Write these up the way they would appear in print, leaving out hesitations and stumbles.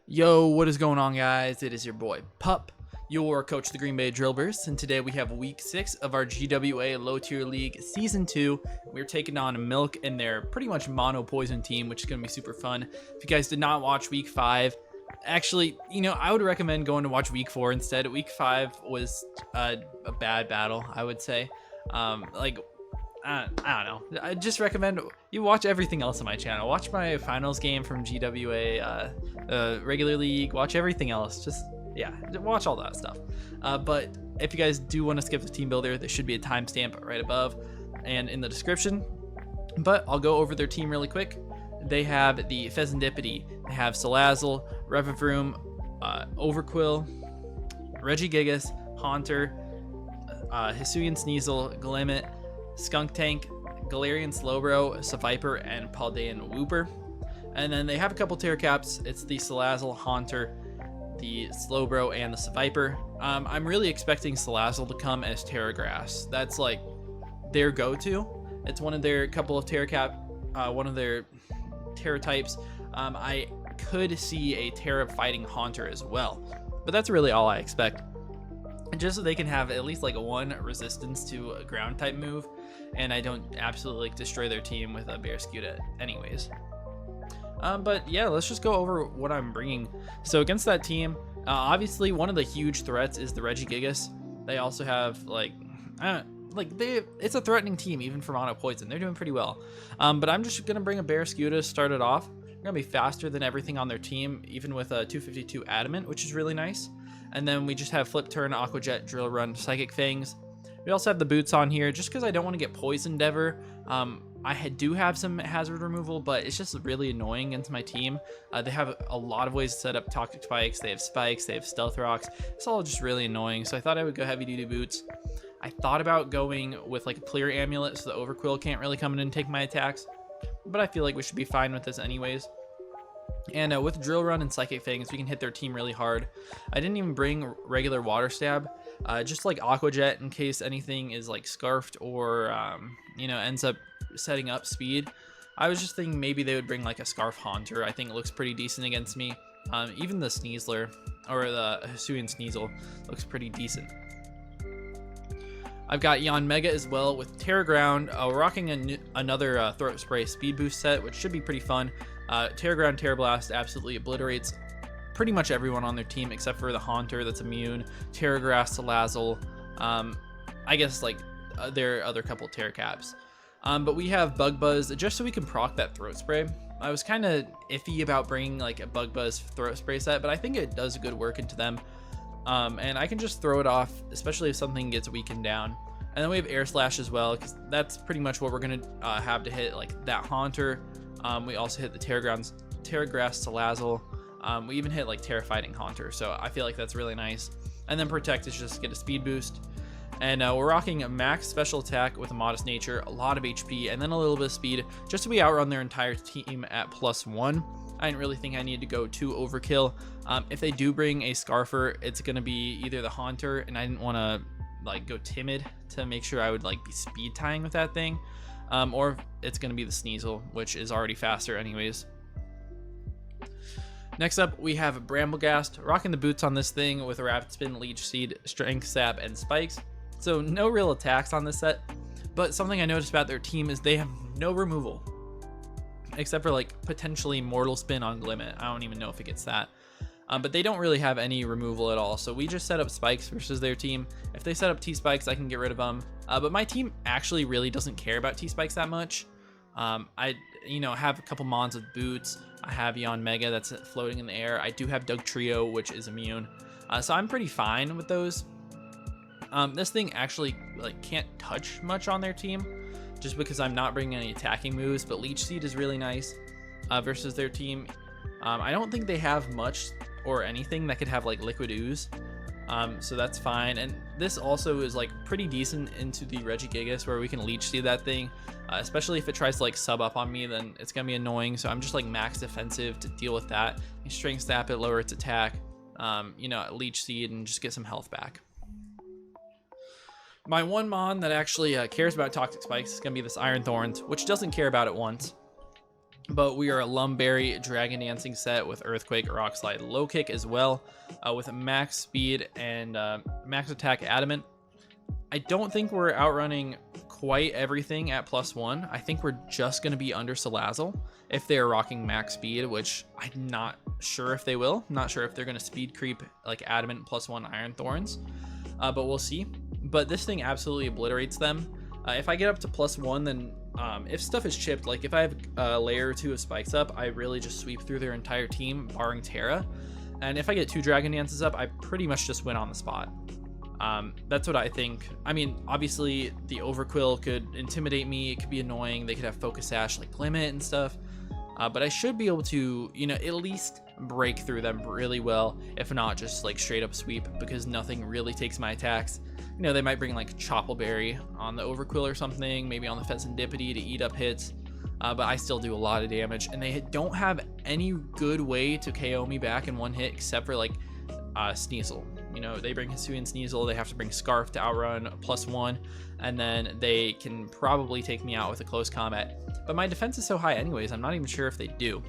Yo, what is going on, guys? It is your boy Pup, your coach of the Green Bay Drillbers, and today we have week 6 of our GWA Low Tier League Season 2. We're taking on Milk and their pretty much mono poison team, which is going to be super fun. If you guys did not watch week 5, actually, I would recommend going to watch week 4 instead. Week 5 was a bad battle, I would say. I don't know. I just recommend you watch everything else on my channel. Watch my finals game from GWA, regular league. Watch everything else. Just watch all that stuff. But if you guys do want to skip the team builder, there should be a timestamp right above and in the description. But I'll go over their team really quick. They have the Pheasantipity. They have Salazzle, Revivroom, Overquill, Regigigas, Haunter, Hisuian Sneasel, Glimmet, Skunk Tank, Galarian Slowbro, Seviper, and Paldean Wooper. And then they have a couple Terra Caps. It's the Salazzle, Haunter, the Slowbro, and the Seviper. I'm really expecting Salazzle to come as Terra Grass. That's like their go-to. It's one of their couple of Terra Cap, one of their Terra types. I could see a Terra fighting Haunter as well, but that's really all I expect. Just so they can have at least like one resistance to a ground type move, and I don't absolutely destroy their team with a Barraskewda anyways. But yeah, let's just go over what I'm bringing. So against that team, obviously one of the huge threats is the Regigigas. They also have it's a threatening team even for mono poison. They're doing pretty well. But I'm just gonna bring a Barraskewda to start it off. They're gonna be faster than everything on their team, even with a 252 adamant, which is really nice. And then we just have Flip Turn, Aqua Jet, Drill Run, Psychic Fangs. We also have the boots on here just because I don't want to get poisoned ever. I do have some hazard removal, but it's just really annoying against my team. They have a lot of ways to set up Toxic Spikes. They have Spikes, they have Stealth Rocks. It's all just really annoying, so I thought I would go Heavy Duty Boots. I thought about going with like a Clear Amulet so the Overquill can't really come in and take my attacks, but I feel like we should be fine with this anyways. And with Drill Run and Psychic Fangs, we can hit their team really hard. I didn't even bring regular Water Stab, just like Aqua Jet in case anything is like Scarfed or, ends up setting up speed. I was just thinking maybe they would bring like a Scarf Haunter. I think it looks pretty decent against me. Even the Sneasler, or the Hisuian Sneasel, looks pretty decent. I've got Yanmega as well with Terra Ground. We're rocking another Throat Spray Speed Boost set, which should be pretty fun. Terra Ground, Terra Blast absolutely obliterates pretty much everyone on their team except for the Haunter that's immune, Terra Grass, Salazzle, I guess like their other couple Terra Caps. But we have Bug Buzz just so we can proc that Throat Spray. I was kind of iffy about bringing like a Bug Buzz Throat Spray set, but I think it does good work into them. And I can just throw it off, especially if something gets weakened down. And then we have Air Slash as well, because that's pretty much what we're going to have to hit like that Haunter. We also hit the Terra Grass Salazzle. We even hit like Terra Fighting Haunter, so I feel like that's really nice. And then Protect is just get a speed boost. And we're rocking a max special attack with a Modest Nature, a lot of HP, and then a little bit of speed, just so we outrun their entire team at +1. I didn't really think I needed to go too overkill. If they do bring a Scarfer, it's going to be either the Haunter, and I didn't want to like go timid to make sure I would like be speed tying with that thing. Or it's going to be the Sneasel, which is already faster anyways. Next up, we have Bramblegast, rocking the boots on this thing with a Rapid Spin, Leech Seed, Strength Sap, and Spikes. So no real attacks on this set, but something I noticed about their team is they have no removal. Except for like potentially Mortal Spin on Glimmet. I don't even know if it gets that. But they don't really have any removal at all. So we just set up Spikes versus their team. If they set up T-Spikes, I can get rid of them. But my team actually really doesn't care about T-Spikes that much. I have a couple Mons with boots. I have Yanmega that's floating in the air. I do have Dugtrio, which is immune. So I'm pretty fine with those. This thing actually like can't touch much on their team, just because I'm not bringing any attacking moves. But Leech Seed is really nice versus their team. I don't think they have much or anything that could have like Liquid Ooze, so that's fine. And this also is like pretty decent into the Regigigas, where we can Leech Seed that thing, especially if it tries to like sub up on me, then it's gonna be annoying. So I'm just like max defensive to deal with that. You Strength Sap it, lower its attack, Leech Seed, and just get some health back. My one Mon that actually cares about Toxic Spikes is gonna be this Iron Thorns, which doesn't care about it once. But we are a Lumberry Dragon Dancing set with Earthquake, Rock Slide, Low Kick as well, with max speed and max attack Adamant. I don't think we're outrunning quite everything at +1. I think we're just going to be under Salazzle if they're rocking max speed, which I'm not sure if they will. I'm not sure if they're going to speed creep like Adamant +1 Iron Thorns, but we'll see. But this thing absolutely obliterates them. If I get up to +1, then if stuff is chipped, like if I have a layer or two of spikes up, I really just sweep through their entire team, barring Terra. And if I get 2 Dragon Dances up, I pretty much just win on the spot. That's what I think. I mean, obviously the Overquill could intimidate me. It could be annoying. They could have Focus Sash like limit and stuff. But I should be able to, you know, at least break through them really well, if not just like straight up sweep, because nothing really takes my attacks. You know, they might bring like Choppleberry on the Overquill or something, maybe on the Pheasantipity to eat up hits, but I still do a lot of damage, and they don't have any good way to KO me back in one hit except for like Sneasel. You know, they bring Hisuian Sneasel, they have to bring Scarf to outrun +1, and then they can probably take me out with a close combat. But my defense is so high anyways, I'm not even sure if they do.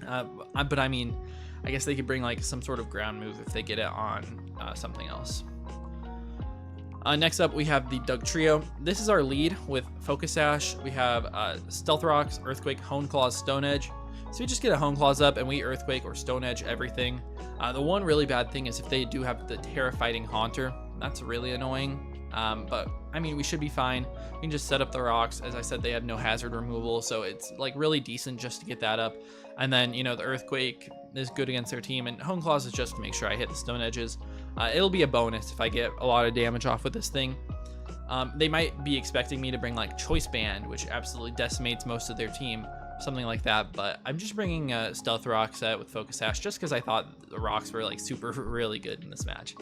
But I mean, I guess they could bring like some sort of ground move if they get it on something else. Next up, we have the Dugtrio. This is our lead with Focus Sash. We have Stealth Rocks, Earthquake, Hone Claws, Stone Edge. So we just get a Hone Claws up and we Earthquake or Stone Edge everything. The one really bad thing is if they do have the Terra-fighting Haunter, that's really annoying. But I mean, we should be fine. We can just set up the rocks. As I said, they have no hazard removal, so it's like really decent just to get that up. And then, you know, the Earthquake is good against their team, and Hone Claws is just to make sure I hit the Stone Edges. It'll be a bonus if I get a lot of damage off with this thing. They might be expecting me to bring like Choice Band, which absolutely decimates most of their team, something like that, but I'm just bringing a Stealth Rock set with Focus Sash just because I thought the rocks were like really good in this match.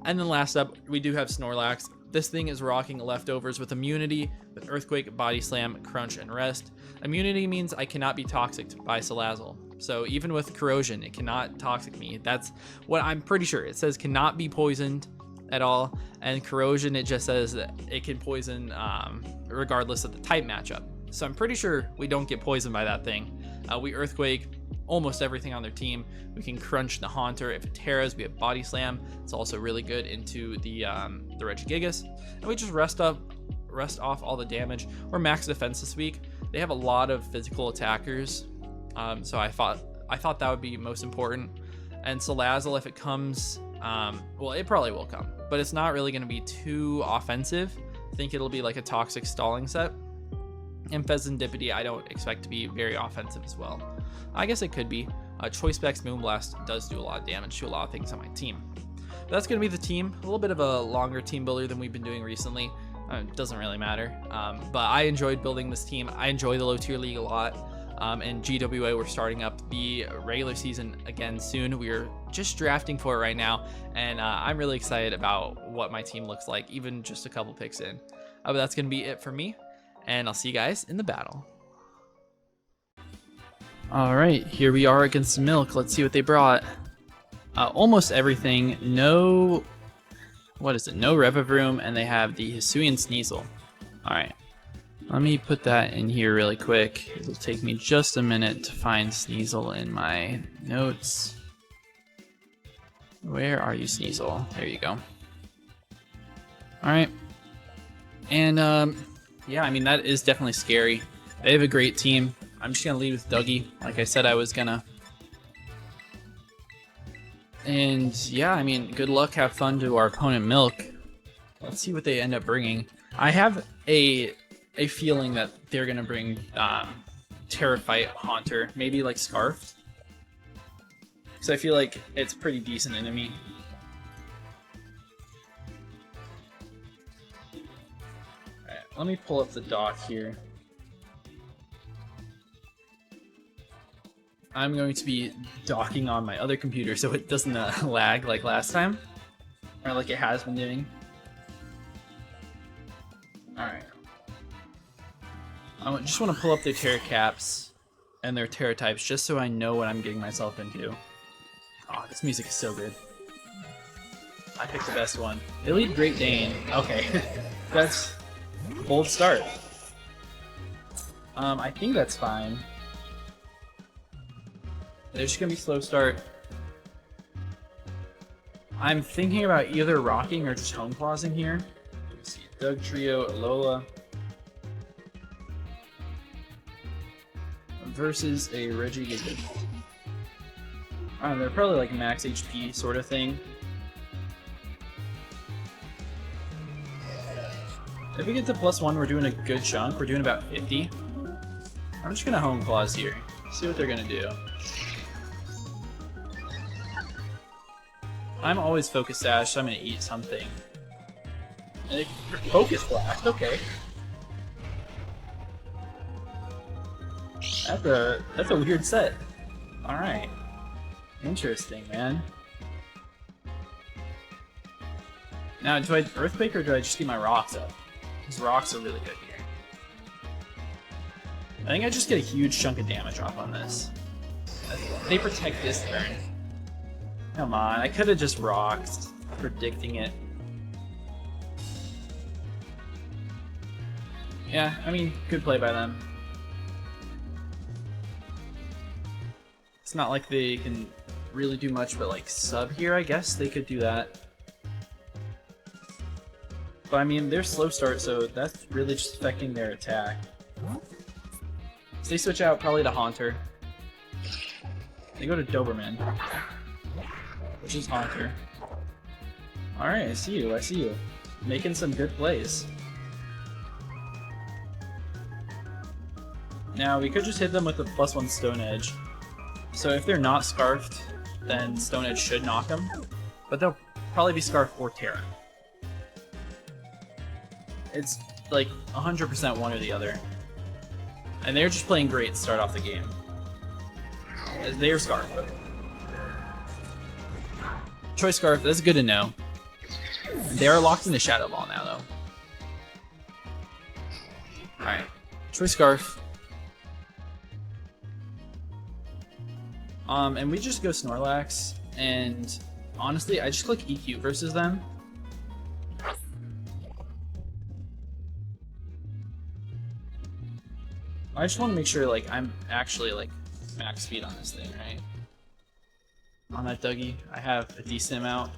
And then last up, we do have Snorlax. This thing is rocking Leftovers with immunity, with Earthquake, Body Slam, Crunch, and Rest. Immunity means I cannot be toxic by Salazzle. So even with Corrosion, it cannot toxic me. That's what I'm pretty sure. It says cannot be poisoned at all, and Corrosion, it just says that it can poison regardless of the type matchup. So I'm pretty sure we don't get poisoned by that thing. We Earthquake almost everything on their team. We can Crunch the Haunter. If it Terras, we have Body Slam. It's also really good into the Regigigas. And we just rest off all the damage. We're max defense this week. They have a lot of physical attackers, so I thought that would be most important. And Salazzle, if it comes, well, it probably will come, but it's not really going to be too offensive. I think it'll be like a toxic stalling set. And Pheasantipity, I don't expect to be very offensive as well. I guess it could be. Choice Specs Moonblast does do a lot of damage to a lot of things on my team. But that's going to be the team. A little bit of a longer team builder than we've been doing recently. It doesn't really matter. But I enjoyed building this team. I enjoy the low tier league a lot. And GWA, we're starting up the regular season again soon. We're just drafting for it right now. And I'm really excited about what my team looks like, even just a couple picks in. But that's going to be it for me. And I'll see you guys in the battle. Alright, here we are against Milk. Let's see what they brought. Almost everything. No... What is it? No Revavroom, and they have the Hisuian Sneasel. Alright. Let me put that in here really quick. It'll take me just a minute to find Sneasel in my notes. Where are you, Sneasel? There you go. Alright. And, yeah, I mean, that is definitely scary. They have a great team. I'm just going to lead with Dougie, like I said I was going to. And, yeah, I mean, good luck, have fun to our opponent, Milk. Let's see what they end up bringing. I have a feeling that they're going to bring Terra-fight Haunter, maybe like Scarfed. Because I feel like it's a pretty decent enemy. Let me pull up the doc here. I'm going to be docking on my other computer so it doesn't lag like last time, or like it has been doing. Alright. I just want to pull up their Terra caps and their Terra types just so I know what I'm getting myself into. Oh, this music is so good. I picked the best one. They lead Great Dane. Okay. That's... bold start. I think that's fine. They're just gonna be slow start. I'm thinking about either rocking or just home clausing here. Let's see, Doug Trio, Alola. Versus a Regigigas. I don't know, they're probably like max HP sort of thing. If we get to +1, we're doing a good chunk. We're doing about 50. I'm just gonna home clause here. See what they're gonna do. I'm always focus sash, so I'm gonna eat something. And focus blast, okay. That's a weird set. Alright. Interesting, man. Now, do I Earthquake or do I just get my rocks up? Because rocks are really good here. I think I just get a huge chunk of damage off on this. They protect this turn. Come on, I could have just rocked, predicting it. Yeah, I mean, good play by them. It's not like they can really do much but like sub here, I guess they could do that. But I mean, they're slow start, so that's really just affecting their attack. So they switch out probably to Haunter. They go to Doberman, which is Haunter. Alright, I see you, I see you. Making some good plays. Now, we could just hit them with a +1 Stone Edge. So if they're not Scarfed, then Stone Edge should knock them. But they'll probably be Scarfed or Terra. It's like 100% one or the other. And they're just playing great to start off the game. They're Scarfed. Choice Scarf, that's good to know. They are locked into Shadow Ball now, though. Alright. Choice Scarf. And we just go Snorlax, and honestly, I just click EQ versus them. I just want to make sure, like, I'm actually, like, max speed on this thing, right? On that Dougie, I have a decent amount.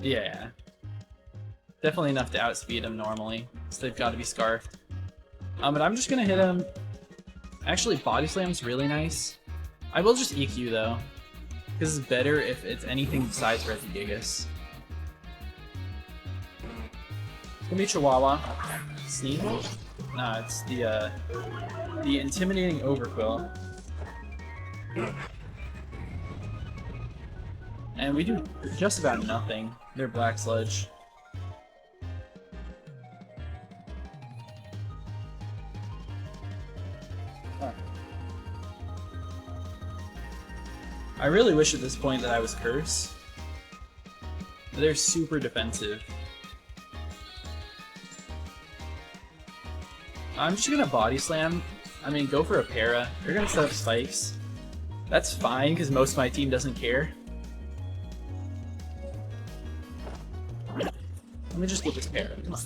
Yeah. Definitely enough to outspeed him normally, so they've got to be Scarfed. But I'm just gonna hit him. Actually, Body Slam's really nice. I will just EQ though, because it's better if it's anything besides Regigigas. It's gonna be Chihuahua. Sneak? No, it's the Intimidating Overquill. And we do just about nothing. They're Black Sludge. I really wish at this point that I was Curse. They're super defensive. I'm just gonna Body Slam. I mean, go for a Para. They're gonna set up spikes. That's fine, because most of my team doesn't care. Let me just get this Para. Come on.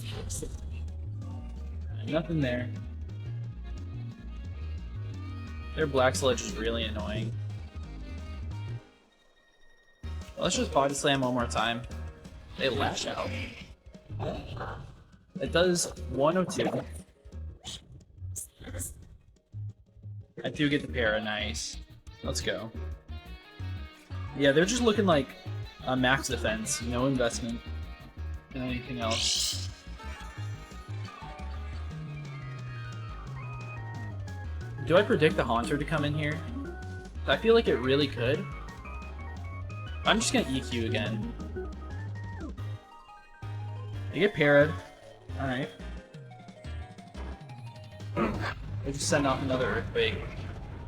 Nothing there. Their Black Sludge is really annoying. Let's just Body Slam one more time. They lash out. It does 102. I do get the Para, nice. Let's go. Yeah, they're just looking like a max defense, no investment in anything else. Do I predict the Haunter to come in here? I feel like it really could. I'm just gonna EQ again. I get parried. Alright. I just send off another Earthquake.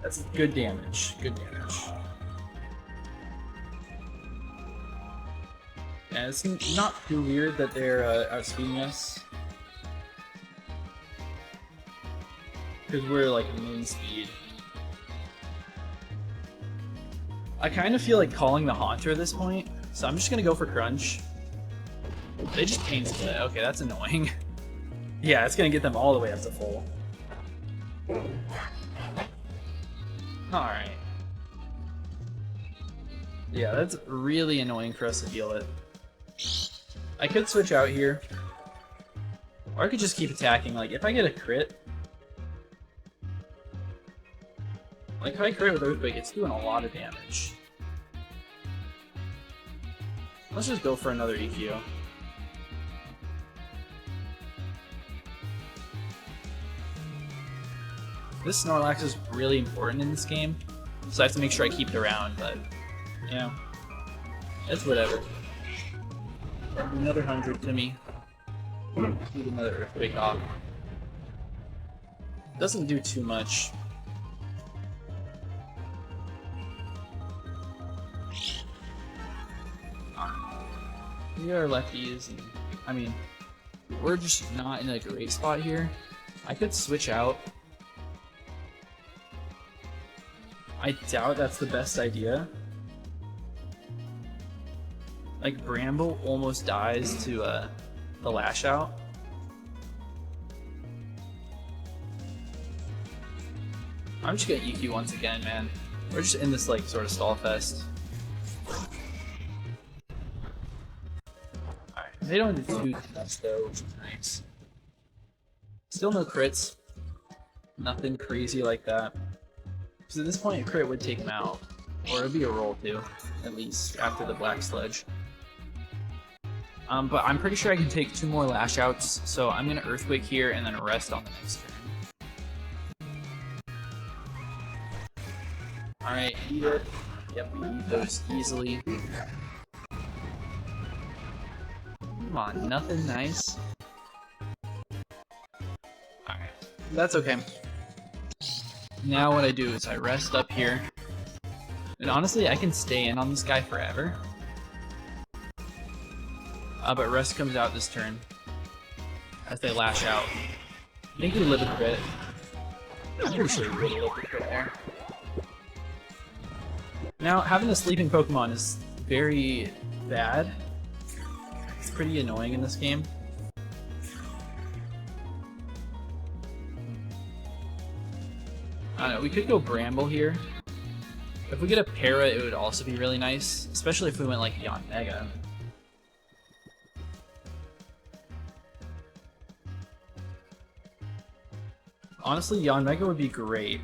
That's good damage. Good damage. Yeah, it's not too weird that they're outspeeding us. Because we're like moon speed. I kind of feel like calling the Haunter at this point, so I'm just gonna go for Crunch. They just Pain Split. Okay, that's annoying. Yeah, it's gonna get them all the way up to full. Alright. Yeah, that's really annoying for us to deal with. I could switch out here. Or I could just keep attacking. Like, if I get a crit... Like, if I crit with Earthquake, it's doing a lot of damage. Let's just go for another EQ. This Snorlax is really important in this game, so I have to make sure I keep it around, but, you know, it's whatever. Another 100 to me. Need another Earthquake off. Doesn't do too much. We are lefties, and, I mean, we're just not in a great spot here. I could switch out. I doubt that's the best idea. Like, Bramble almost dies to the Lash Out. I'm just gonna EQ once again, man. We're just in this, like, sort of stall fest. Alright, they don't do too much though, which is nice. Still no crits. Nothing crazy like that. Because at this point, a crit would take him out. Or it'd be a roll too, at least, after the Black Sludge. But I'm pretty sure I can take 2 more Lash Outs, so I'm gonna Earthquake here and then rest on the next turn. Alright, eat it. Yep, we eat those easily. Come on, nothing nice. Alright, that's okay. Now what I do is I rest up here. And honestly, I can stay in on this guy forever. But rest comes out this turn as they Lash Out. I think we live a crit. I'm pretty sure we would have lived a crit there. Now, having a sleeping Pokemon is very bad. It's pretty annoying in this game. I don't know, we could go Bramble here. If we get a Para, it would also be really nice, especially if we went like Yanmega. Honestly, Yanmega would be great.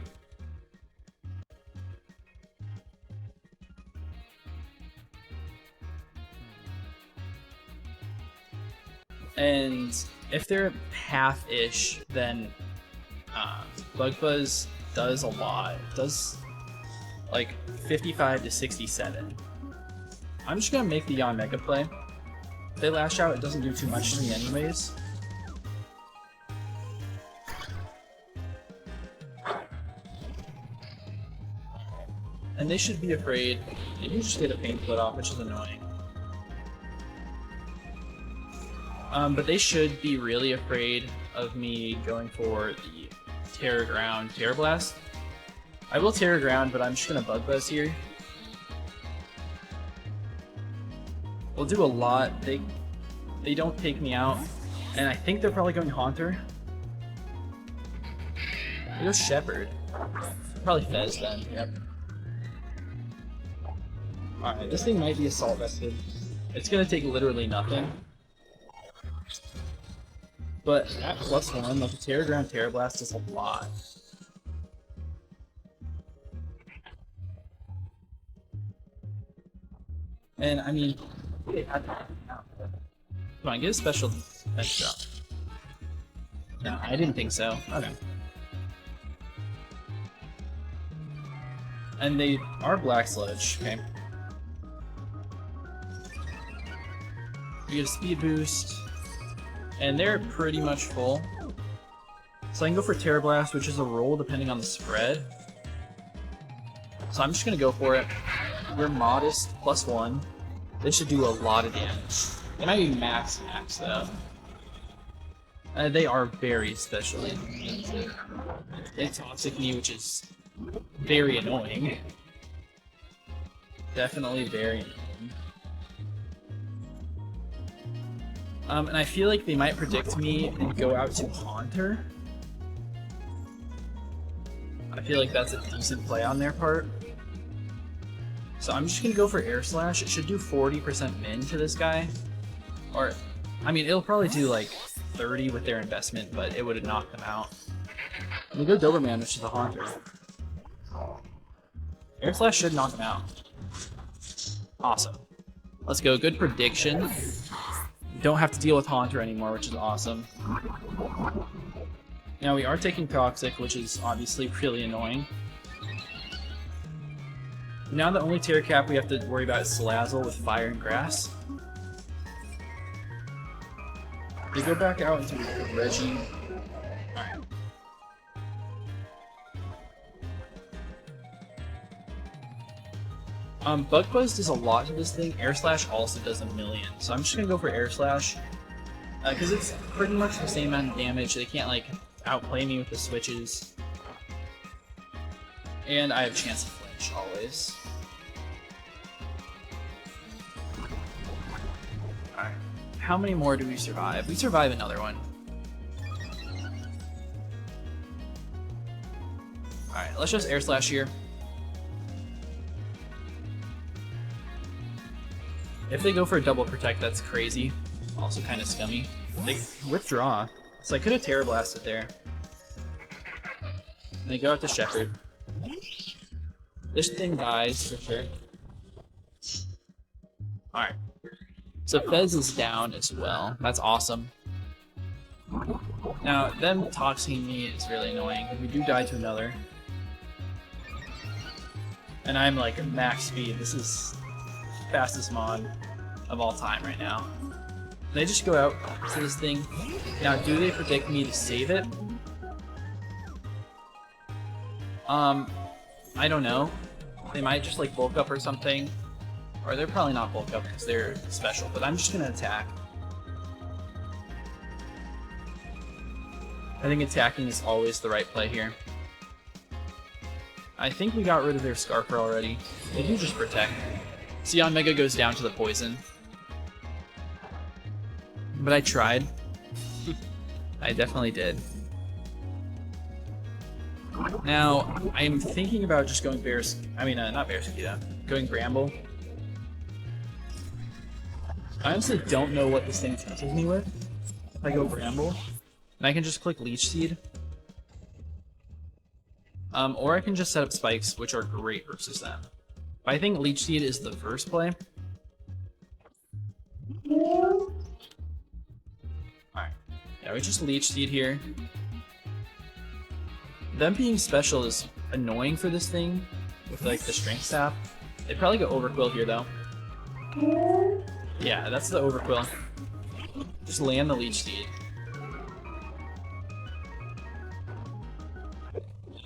And if they're half-ish, then Bug Buzz does a lot. It does like 55 to 67. I'm just gonna make the Yanmega play. If they Lash Out, it doesn't do too much to me anyways. And they should be afraid. They do just get a Pain Split off, which is annoying. But they should be really afraid of me going for the Terra Ground Terra Blast. I will Terra Ground, but I'm just gonna Bug Buzz here. We'll do a lot. They don't take me out, and I think they're probably going Haunter. They go Shepherd. Probably Fez then. Yep. Alright, this thing might be Assault Vested. It's gonna take literally nothing. But at +1, like the Terra Ground Terra Blast does a lot. And I mean, come on, get a special defense drop. No, I didn't think so. Okay. And they are Black Sludge, okay. We get a speed boost, and they're pretty much full. So I can go for Terra Blast, which is a roll depending on the spread. So I'm just gonna go for it. We're modest, +1. They should do a lot of damage. They might be max though. They are very special. They Toxic me, which is very annoying. Definitely very annoying. And I feel like they might predict me and go out to Haunter. feel like that's a decent play on their part. So I'm just gonna go for Air Slash. It should do 40% min to this guy. Or, I mean, it'll probably do like 30 with their investment, but it would have knocked them out. And we go Doberman, which is a Haunter. Air Slash should knock him out. Awesome. Let's go. Good prediction. Don't have to deal with Haunter anymore, which is awesome. Now we are taking Toxic, which is obviously really annoying. Now the only Terra Cap we have to worry about is Salazzle with Fire and Grass. We go back out into Reggie. Alright. Bug Buzz does a lot to this thing. Air Slash also does a million. So I'm just gonna go for Air Slash. Because it's pretty much the same amount of damage. They can't like outplay me with the switches. And I have a chance to flinch always. Alright. How many more do we survive? We survive another one. Alright, let's just Air Slash here. If they go for a double protect, that's crazy. Also kind of scummy. They withdraw. So I could have Terra Blasted there. And they go out to Shepherd. This thing dies for sure. Alright. So Fez is down as well. That's awesome. Now, them toxing me is really annoying. We do die to another. And I'm like max speed. This is fastest mod of all time right now. They just go out to this thing. Now, do they predict me to save it? I don't know. They might just like bulk up or something. Or they're probably not bulk up because they're special, but I'm just gonna attack. I think attacking is always the right play here. I think we got rid of their Scarfer already. They do just protect. Sion Mega goes down to the poison. But I tried. I definitely did. Now, I'm thinking about just going not Bearskita, going Bramble. I honestly don't know what this thing touches me with. If I go Bramble, and I can just click Leech Seed. Or I can just set up spikes, which are great versus them. But I think Leech Seed is the first play. Alright. Yeah, we just Leech Seed here. Them being special is annoying for this thing with like the Strength Staff. They'd probably go Overquill here though. Yeah, that's the Overquill. Just land the Leech Seed.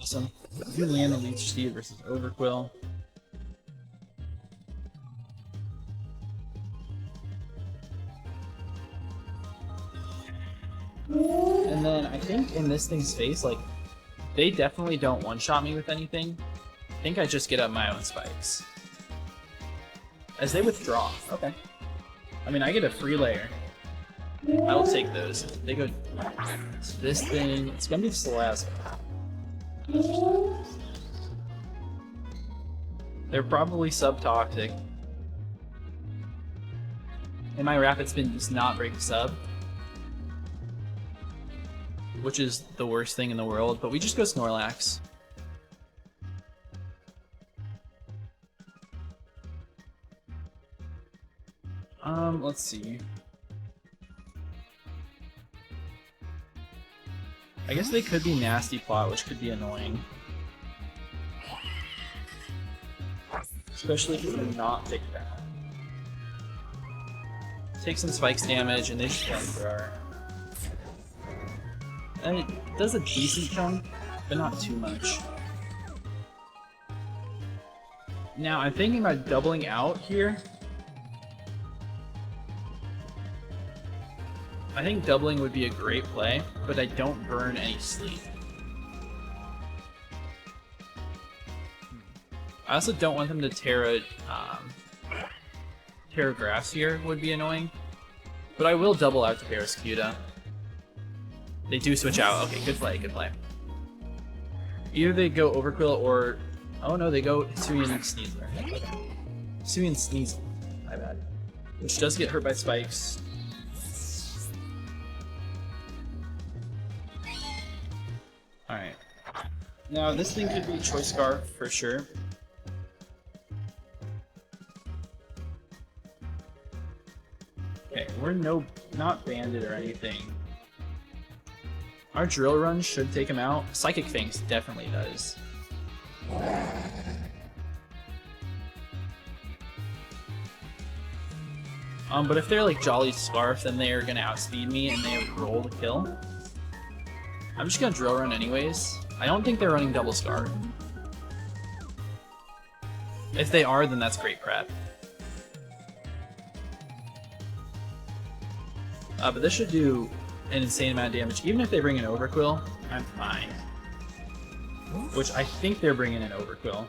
Awesome. If you land the Leech Seed versus Overquill. And then I think in this thing's face, like, they definitely don't one-shot me with anything. I think I just get up my own spikes. As they withdraw. Okay. I mean, I get a free layer. I'll take those. They go to this thing. It's gonna be Salazzle. They're probably sub-toxic. And my Rapid Spin does not break the sub. Which is the worst thing in the world, but we just go Snorlax. Let's see. I guess they could be Nasty Plot, which could be annoying. Especially if they're not Big Bad. Take some Spikes damage, and they just run for our... And it does a decent chunk, but not too much. Now, I'm thinking about doubling out here. I think doubling would be a great play, but I don't burn any sleep. I also don't want them to Terra Grass here, would be annoying. But I will double out to Barraskewda. They do switch out. Okay, good play, good play. Either they go Overquill or... Oh no, they go Hisuian Sneasler. Okay. Hisuian Sneasel. My bad. Which does get hurt by spikes. Alright. Now this thing could be Choice Scarf for sure. Okay, we're not banded or anything. Our Drill Run should take him out. Psychic Fangs definitely does. But if they're like Jolly Scarf, then they are gonna outspeed me and they roll the kill. I'm just gonna Drill Run anyways. I don't think they're running Double Scarf. If they are, then that's great prep. But this should do an insane amount of damage. Even if they bring in Overquill, I'm fine. Which I think they're bringing in Overquill.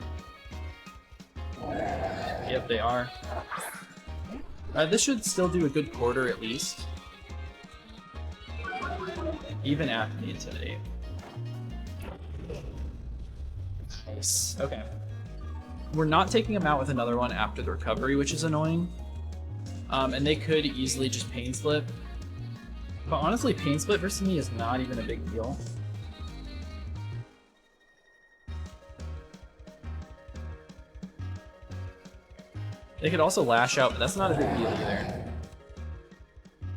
Yep, they are. This should still do a good quarter at least. Even after the Intimidate. Nice. Okay. We're not taking them out with another one after the recovery, which is annoying. And they could easily just Pain Split. But honestly, Pain Split versus me is not even a big deal. They could also Lash Out, but that's not a big deal either.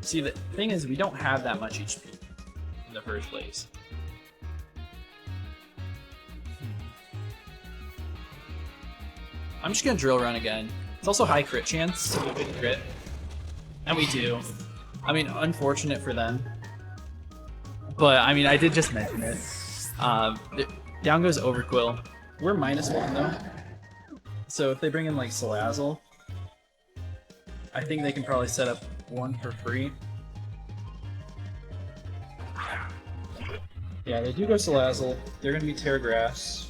See, the thing is, we don't have that much HP in the first place. I'm just gonna Drill Run again. It's also high crit chance, so we could crit. And we do. I mean, unfortunate for them. But, I mean, I did just mention it. Down goes Overquill. We're -1 though. So if they bring in like Salazzle, I think they can probably set up one for free. Yeah, they do go Salazzle. They're gonna be Terragrass.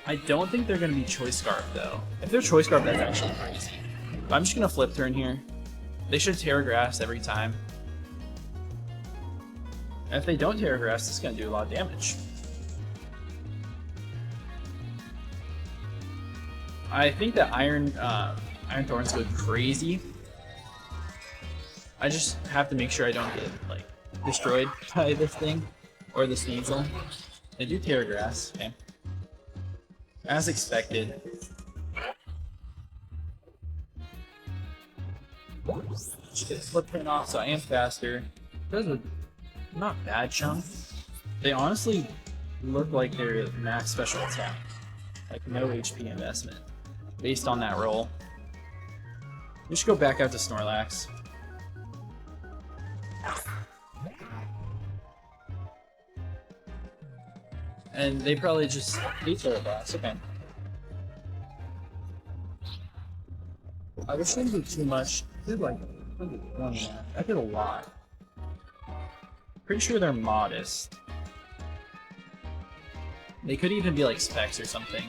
I don't think they're gonna be Choice Scarf though. If they're Choice Scarf, that's actually crazy. But I'm just gonna Flip Turn here. They should Terragrass every time. And if they don't Terragrass, it's gonna do a lot of damage. I think that Iron Thorns go crazy. I just have to make sure I don't get like destroyed by this thing or the Sneasel. They do Terragrass, okay. As expected. Just get Flip Turn off, so I am faster. Does a not bad chunk. They honestly look like they're max special attack. Like no HP investment. Based on that roll. We should go back out to Snorlax. And they probably just hate their boss. Okay. I wish they didn't do too much. I did like one match. I did a lot. Pretty sure they're modest. They could even be like Specs or something.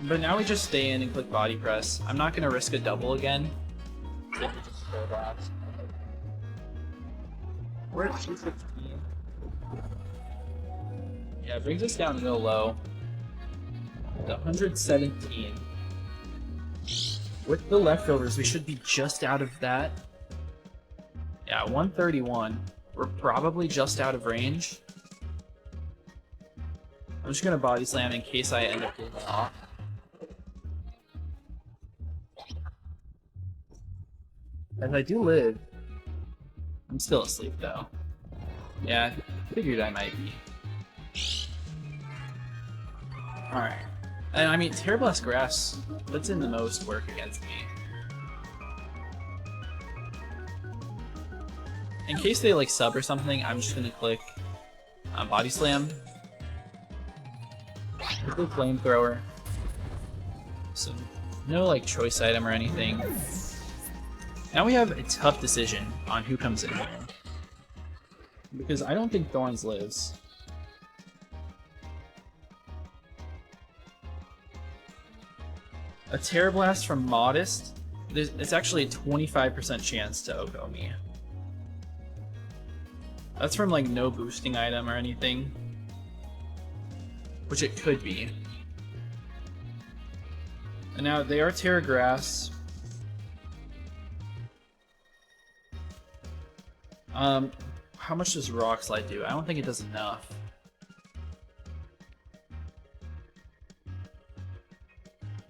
But now we just stay in and click Body Press. I'm not gonna risk a double again. We're at 215. Yeah, it brings us down real low. To 117. With the leftovers, we should be just out of that. Yeah, 131. We're probably just out of range. I'm just gonna Body Slam in case I end up getting off. As I do live, I'm still asleep though. Yeah, figured I might be. Alright. And I mean, Terrablast Grass puts in the most work against me. In case they like sub or something, I'm just gonna click Body Slam. Quickly Flamethrower. So, no like choice item or anything. Now we have a tough decision on who comes in here. Because I don't think Thorns lives. A Terror Blast from Modest. It's actually a 25% chance to Oko me. That's from like no boosting item or anything. Which it could be. And now they are Terra Grass. How much does Rock Slide do? I don't think it does enough.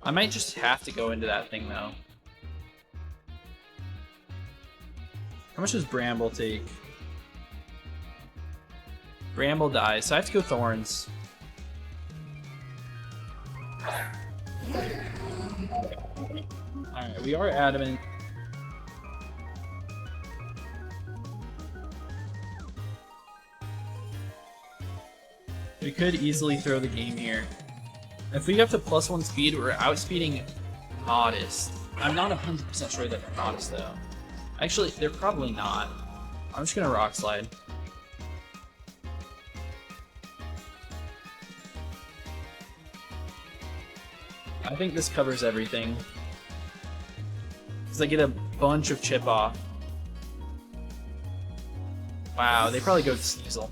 I might just have to go into that thing though. How much does Bramble take? Bramble dies, so I have to go Thorns. Alright, we are Adamant. We could easily throw the game here. If we get up to +1 speed, we're outspeeding Modest. I'm not 100% sure that they're Modest though. Actually, they're probably not. I'm just gonna Rock Slide. I think this covers everything. Because I get a bunch of chip off. Wow, they probably go to Sneasel.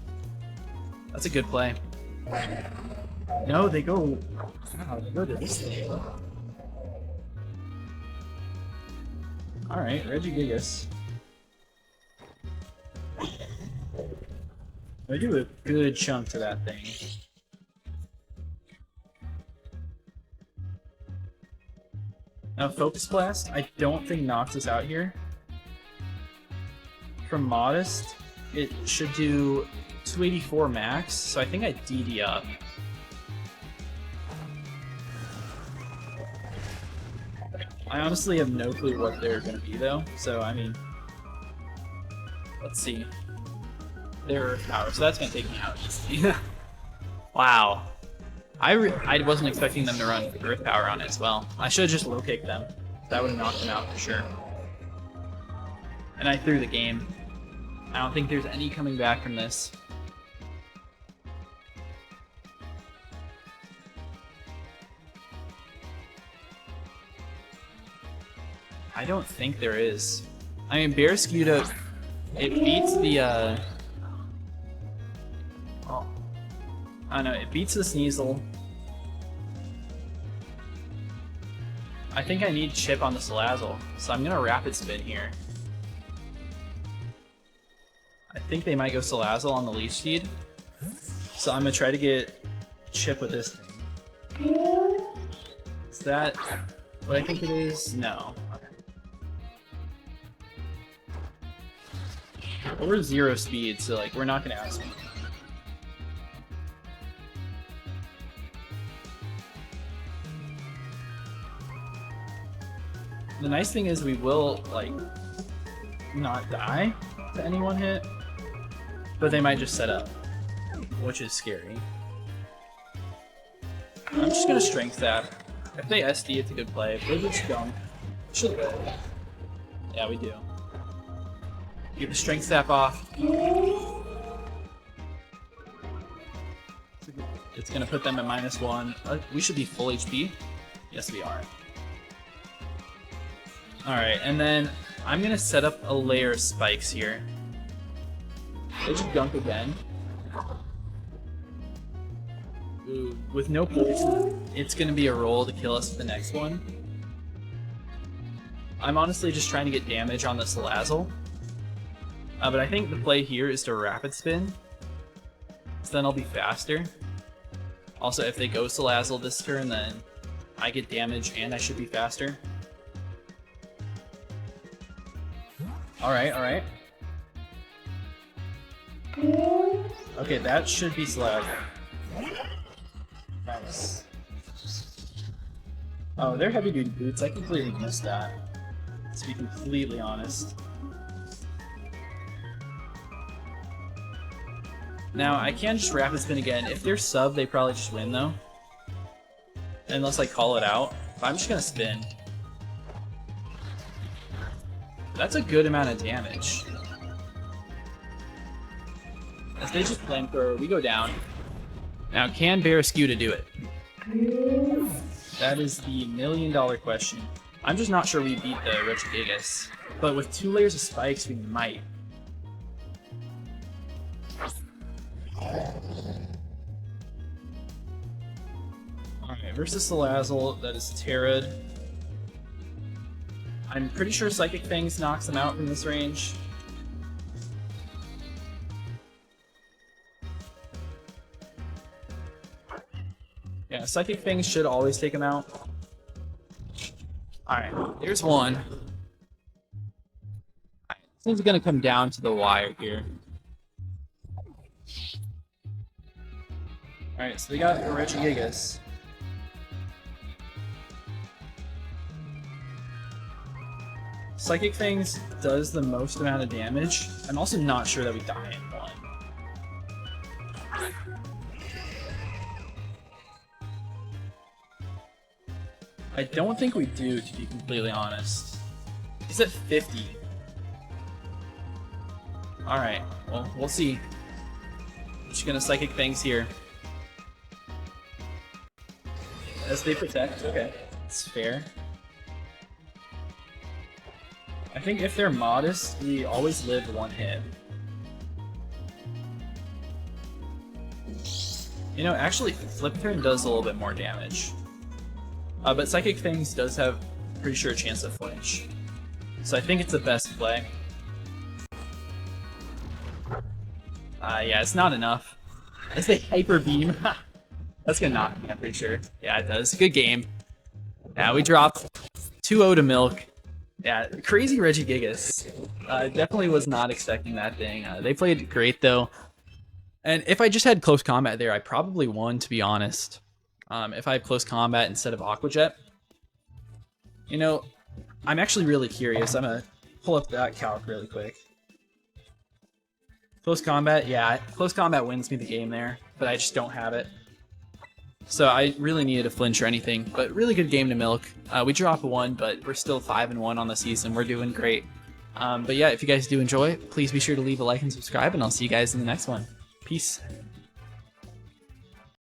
That's a good play. No, they go... Wow, they go to this thing. Alright, Regigigas. I do a good chunk to that thing. Now, Focus Blast, I don't think knocks us out here. From Modest, it should do 284 max, so I think I DD up. I honestly have no clue what they're going to be though, so I mean, let's see. They're Earth Power, so that's going to take me out. Wow. I wasn't expecting them to run Earth Power on it as well. I should have just low kicked them. That would have knocked them out for sure. And I threw the game. I don't think there's any coming back from this. I don't think there is. I mean, Barraskewda, it beats the, oh. I don't know, it beats the Sneasel. I think I need Chip on the Salazzle, so I'm gonna Rapid Spin here. I think they might go Salazzle on the Leaf Seed, so I'm gonna try to get Chip with this thing. Is that what I think it is? No. But we're 0 speed, so like we're not gonna outspeed. The nice thing is we will like not die to any one hit, but they might just set up, which is scary. I'm just gonna Strength Tap. If they SD, it's a good play. If they just don't, should go. Yeah, we do. Get the Strength Tap off. It's gonna put them at -1. We should be full HP. Yes, we are. Alright, and then I'm gonna set up a layer of spikes here. They just gunk again. Ooh, with no poison, it's gonna be a roll to kill us with the next one. I'm honestly just trying to get damage on the Salazzle. But I think the play here is to Rapid Spin, so then I'll be faster. Also, if they go Salazzle this turn, then I get damage and I should be faster. Alright, alright. Okay, that should be Slag. Nice. Oh, they're heavy duty boots. I completely missed that, to be completely honest. Now, I can just Rapid Spin again. If they're sub, they probably just win though. Unless I call it out. But I'm just gonna spin. That's a good amount of damage. As they just Flamethrower, we go down. Now, can Barraskewda do it? That is the $1,000,000 question. I'm just not sure we beat the Regigigas, but with 2 layers of spikes, we might. Alright, versus Salazzle, that is Terrid. I'm pretty sure Psychic Fangs knocks them out from this range. Yeah, Psychic Fangs should always take him out. Alright, there's one. Alright, this thing's gonna come down to the wire here. Alright, so we got Regigigas. Psychic Fangs does the most amount of damage. I'm also not sure that we die in one. I don't think we do, to be completely honest. He's at 50. Alright, well, we'll see. Just gonna Psychic Fangs here. As they protect, okay. It's fair. I think if they're modest, we always live 1 hit. You know, actually, Flip Turn does a little bit more damage. But Psychic Fangs does have, pretty sure, a chance to flinch. So I think it's the best play. Yeah, it's not enough. I say Hyper Beam. That's gonna knock me, I'm pretty sure. Yeah, it does. Good game. Yeah, we dropped 2-0 to Milk. Yeah, crazy Regigigas. Definitely was not expecting that thing. They played great, though. And if I just had close combat there, I probably won, to be honest. If I have close combat instead of Aqua Jet. You know, I'm actually really curious. I'm gonna pull up that calc really quick. Close combat, yeah, close combat wins me the game there, but I just don't have it. So I really needed a flinch or anything, but really good game to Milk. We dropped 1, but we're still 5-1 on the season. We're doing great. But yeah, if you guys do enjoy, please be sure to leave a like and subscribe, and I'll see you guys in the next one. Peace.